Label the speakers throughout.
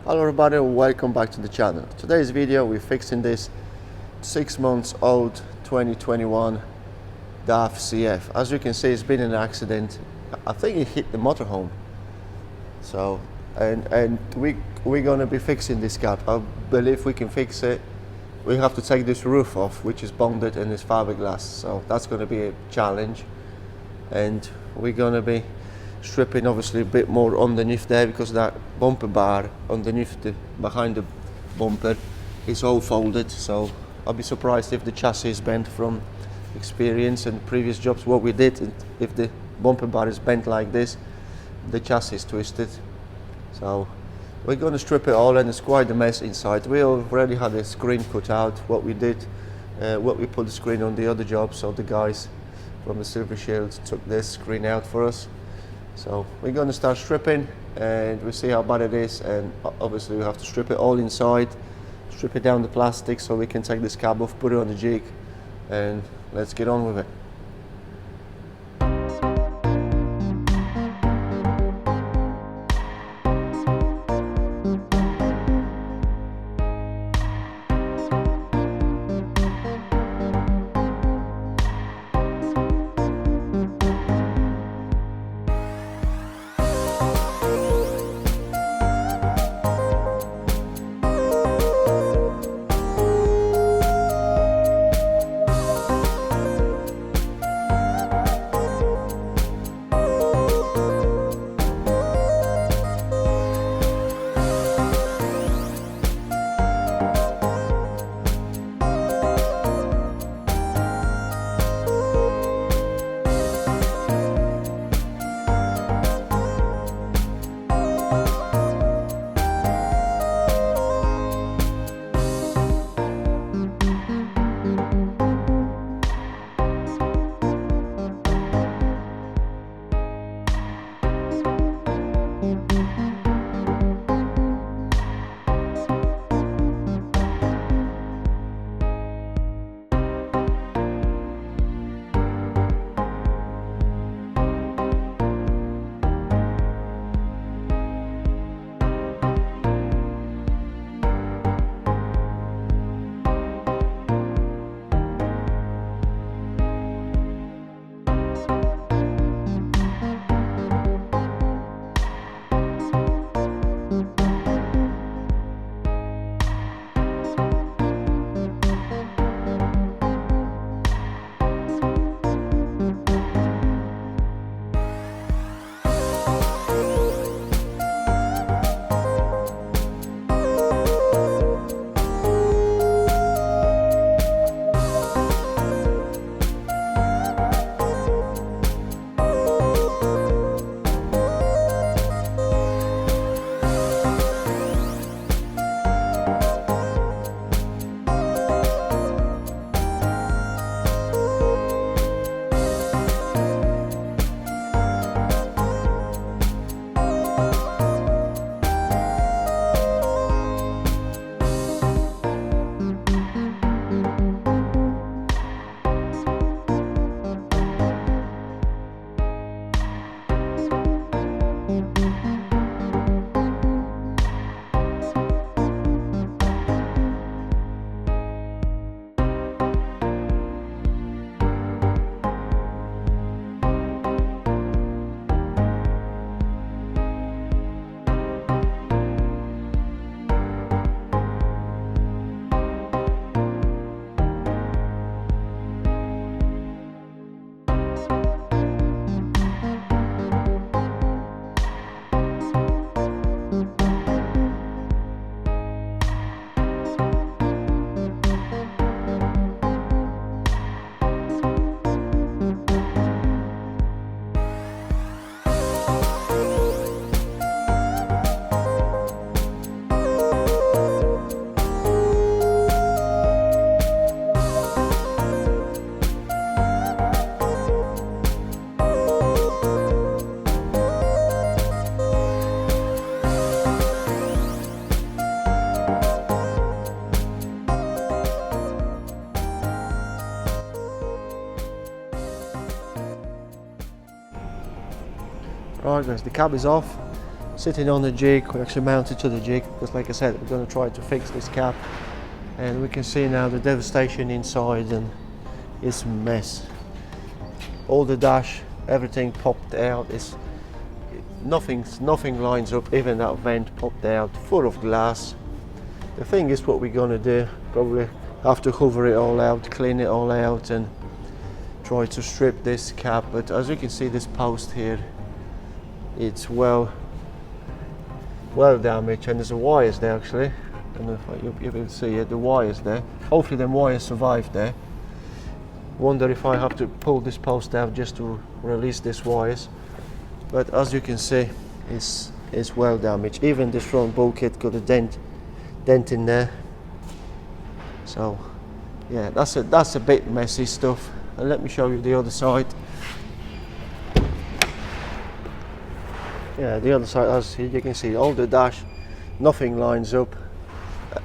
Speaker 1: Hello everybody, welcome back to the channel. Today's video we're fixing this 6 months old 2021 DAF CF. As you can see, it's been an accident. I think it hit the motorhome. So and we're gonna be fixing this gap. I believe we can fix it. We have to take this roof off, which is bonded and is fiberglass, so that's gonna be a challenge. And we're gonna be stripping obviously a bit more underneath there, because that bumper bar underneath behind the bumper is all folded. So I'll be surprised if the chassis is bent from experience and previous jobs what we did. If the bumper bar is bent like this, the chassis is twisted. So we're going to strip it all, and it's quite a mess inside. We already had a screen cut out. What we did, what we put the screen on the other job, so the guys from the Silver Shield took this screen out for us. So we're going to start stripping and we'll see how bad it is, and obviously we have to strip it all inside, strip it down the plastic so we can take this cab off, put it on the jig, and let's get on with it. Right guys, the cab is off. sitting on the jig. We're actually mounted to the jig because, like I said, we're going to try to fix this cap. And we can see now the devastation inside, and it's a mess. All the dash, everything popped out. It's nothing lines up. Even that vent popped out, full of glass. The thing is, what we're going to do, probably have to hover it all out, clean it all out, and try to strip this cap. But as you can see, this post here, it's well damaged, and there's a wires there actually. I don't know if you can see it, the wires there. Hopefully them wires survived there. Wonder if I have to pull this post out just to release these wires. But as you can see, it's well damaged. Even this front bulkhead got a dent in there. So yeah, that's a bit messy stuff. And let me show you the other side. Yeah, the other side, as you can see, all the dash, nothing lines up.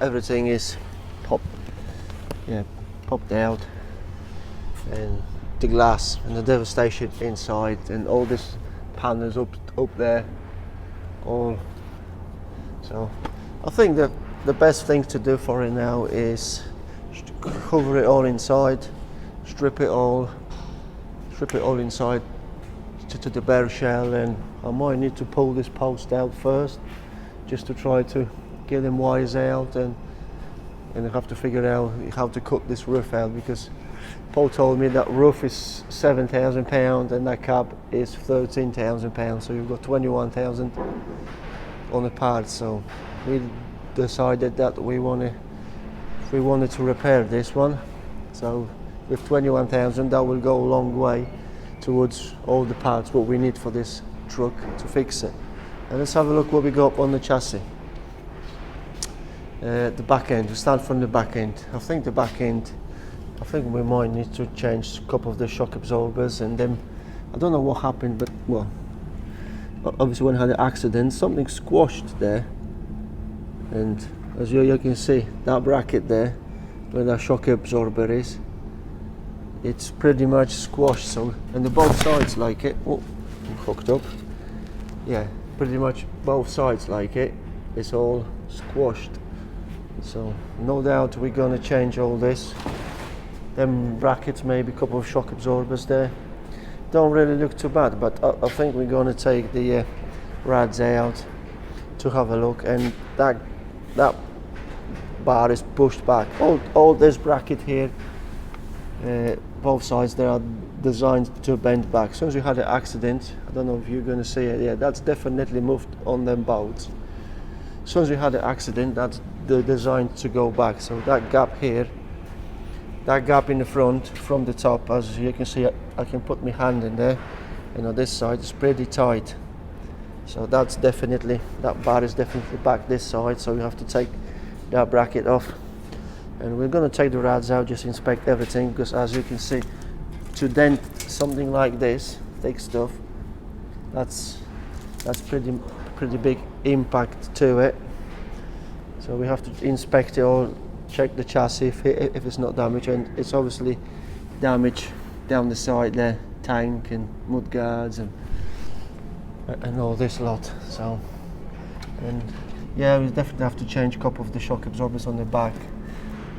Speaker 1: Everything is popped out, and the glass and the devastation inside, and all this panels up there, all. So I think that the best thing to do for it now is cover it all inside, strip it all inside to the bare shell, and I might need to pull this post out first just to try to get them wires out, and I have to figure out how to cut this roof out, because Paul told me that roof is £7,000 and that cap is £13,000, so you've got 21,000 on the parts. So we decided that we wanted to repair this one, so with 21,000 that will go a long way towards all the parts what we need for this truck to fix it. And let's have a look what we got on the chassis. The back end, we start from the back end. I think we might need to change a couple of the shock absorbers, and then I don't know what happened, but well, obviously when I had the accident, something squashed there, and as you can see, that bracket there where that shock absorber is, it's pretty much squashed. So, and the both sides like it. Oh, I'm hooked up. Yeah, pretty much both sides like it. It's all squashed. So no doubt we're gonna change all this. Them brackets, maybe a couple of shock absorbers there. Don't really look too bad, but I think we're gonna take the rads out to have a look, and that bar is pushed back. All this bracket here, both sides, they are designed to bend back. As soon as you had an accident, I don't know if you're gonna see it. Yeah, that's definitely moved on them bolts. As soon as you had an accident, that's designed to go back. So that gap here, that gap in the front from the top, as you can see, I can put my hand in there, and on this side it's pretty tight. So that's definitely, that bar is definitely back this side, so we have to take that bracket off. And we're going to take the rads out, just inspect everything, because as you can see, to dent something like this, thick stuff, that's pretty big impact to it. So we have to inspect it all, check the chassis if it's not damaged, and it's obviously damaged down the side there, tank and mud guards and all this lot. So, and yeah, we definitely have to change a couple of the shock absorbers on the back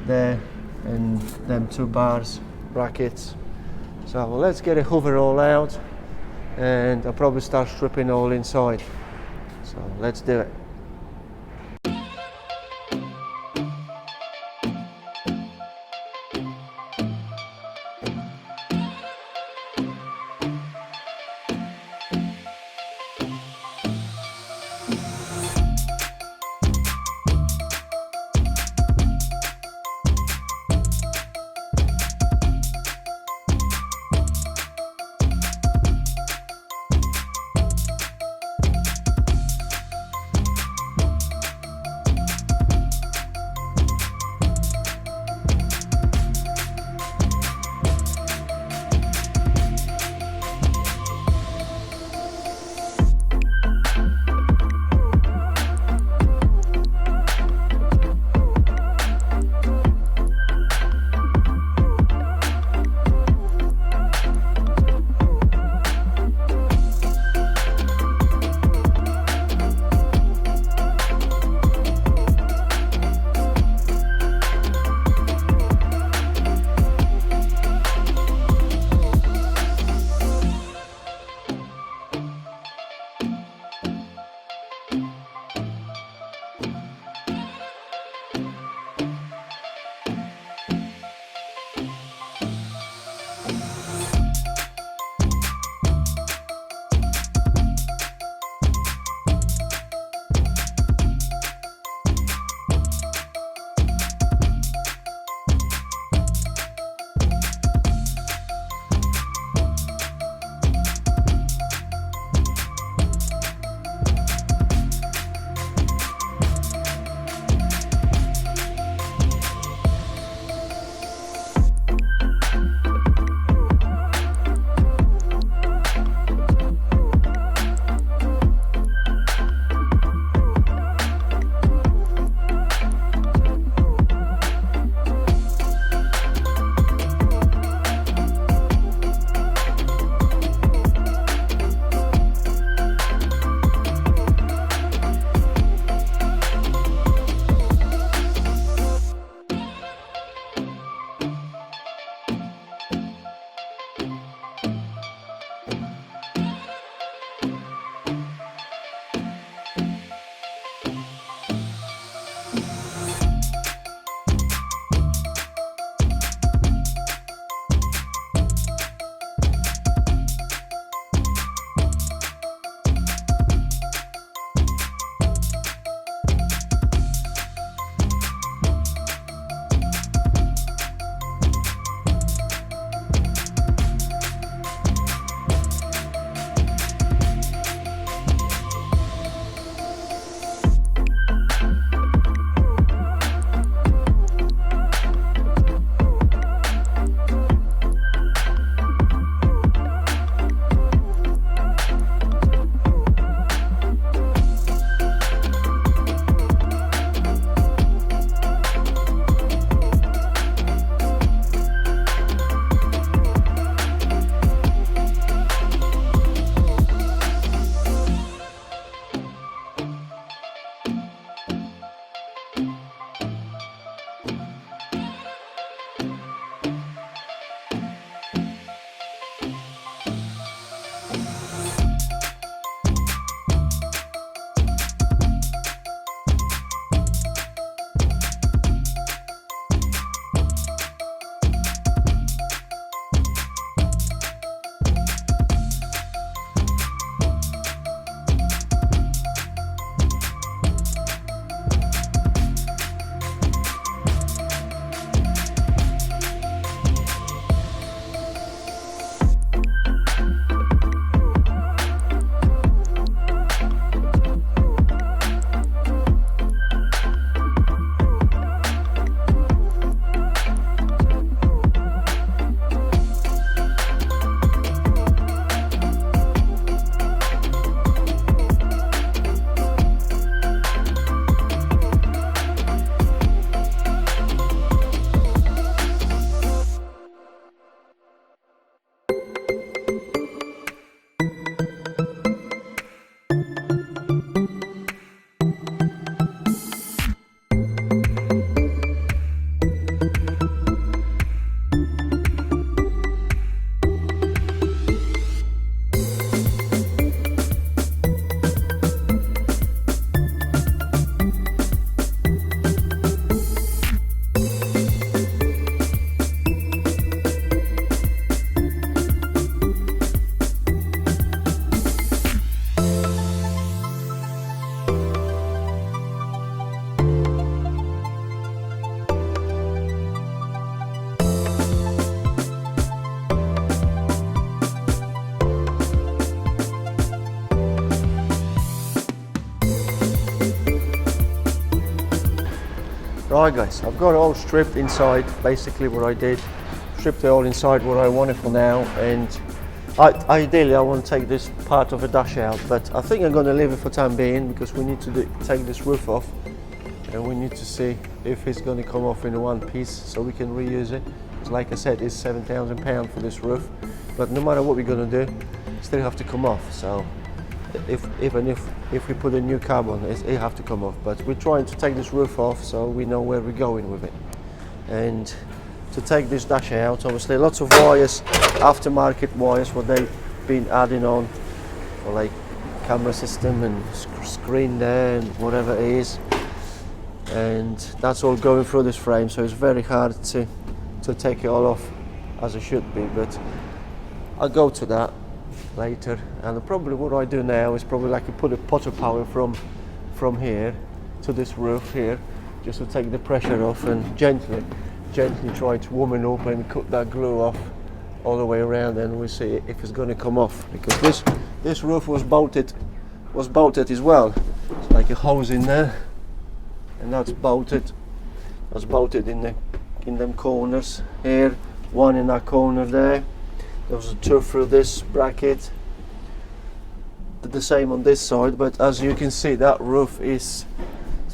Speaker 1: there, and them two bars, brackets. So let's get a hoover all out, and I'll probably start stripping all inside. So let's do it. Right guys, I've got it all stripped inside, basically what I did. Stripped it all inside what I wanted for now, and ideally I want to take this part of the dash out, but I think I'm going to leave it for time being because we need to take this roof off and we need to see if it's going to come off in one piece so we can reuse it. Like I said, it's £7,000 for this roof, but no matter what we're going to do, it still have to come off. So even if we put a new cab on, it have to come off. But we're trying to take this roof off so we know where we're going with it. And to take this dash out, obviously lots of wires, aftermarket wires, what they've been adding on for like camera system and screen there and whatever it is. And that's all going through this frame, so it's very hard to take it all off as it should be, but I'll go to that later. And probably what I do now is probably like put a potter power from here to this roof here, just to take the pressure off and gently try to warm it up and cut that glue off all the way around, and we'll see if it's going to come off, because this roof was bolted as well. It's like a hose in there, and that's bolted in them corners here, one in that corner there. There was a two through this bracket. The same on this side, but as you can see, that roof is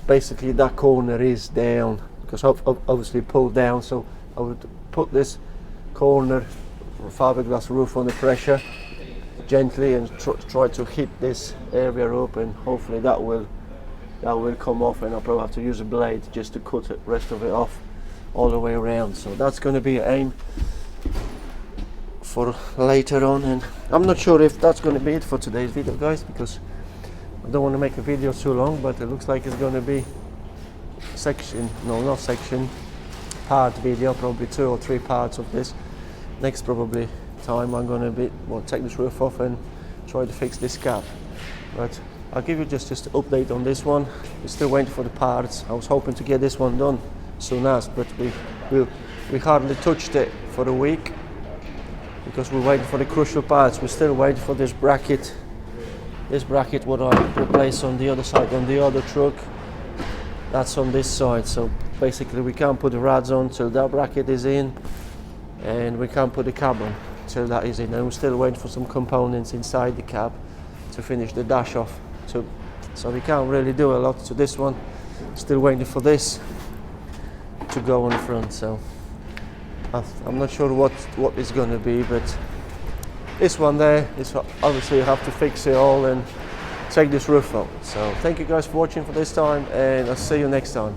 Speaker 1: basically, that corner is down because obviously pulled down. So I would put this corner fiberglass roof on the pressure gently and try to hit this area up, and hopefully that will come off, and I'll probably have to use a blade just to cut the rest of it off all the way around. So that's going to be an aim for later on, and I'm not sure if that's going to be it for today's video, guys, because I don't want to make a video too long, but it looks like it's going to be part video, probably 2 or 3 parts of this. Next probably time I'm going to take this roof off and try to fix this cab. But I'll give you just an update on this one. We're still waiting for the parts. I was hoping to get this one done soon as, but we hardly touched it for a week because we're waiting for the crucial parts. We're still waiting for this bracket. This bracket what I replaced on the other side, on the other truck. That's on this side. So basically we can't put the rads on till that bracket is in, and we can't put the cab on till that is in. And we're still waiting for some components inside the cab to finish the dash off. So we can't really do a lot to this one. Still waiting for this to go on the front. So I'm not sure what it's going to be, but this one there is obviously you have to fix it all and take this roof out. So thank you guys for watching for this time, and I'll see you next time.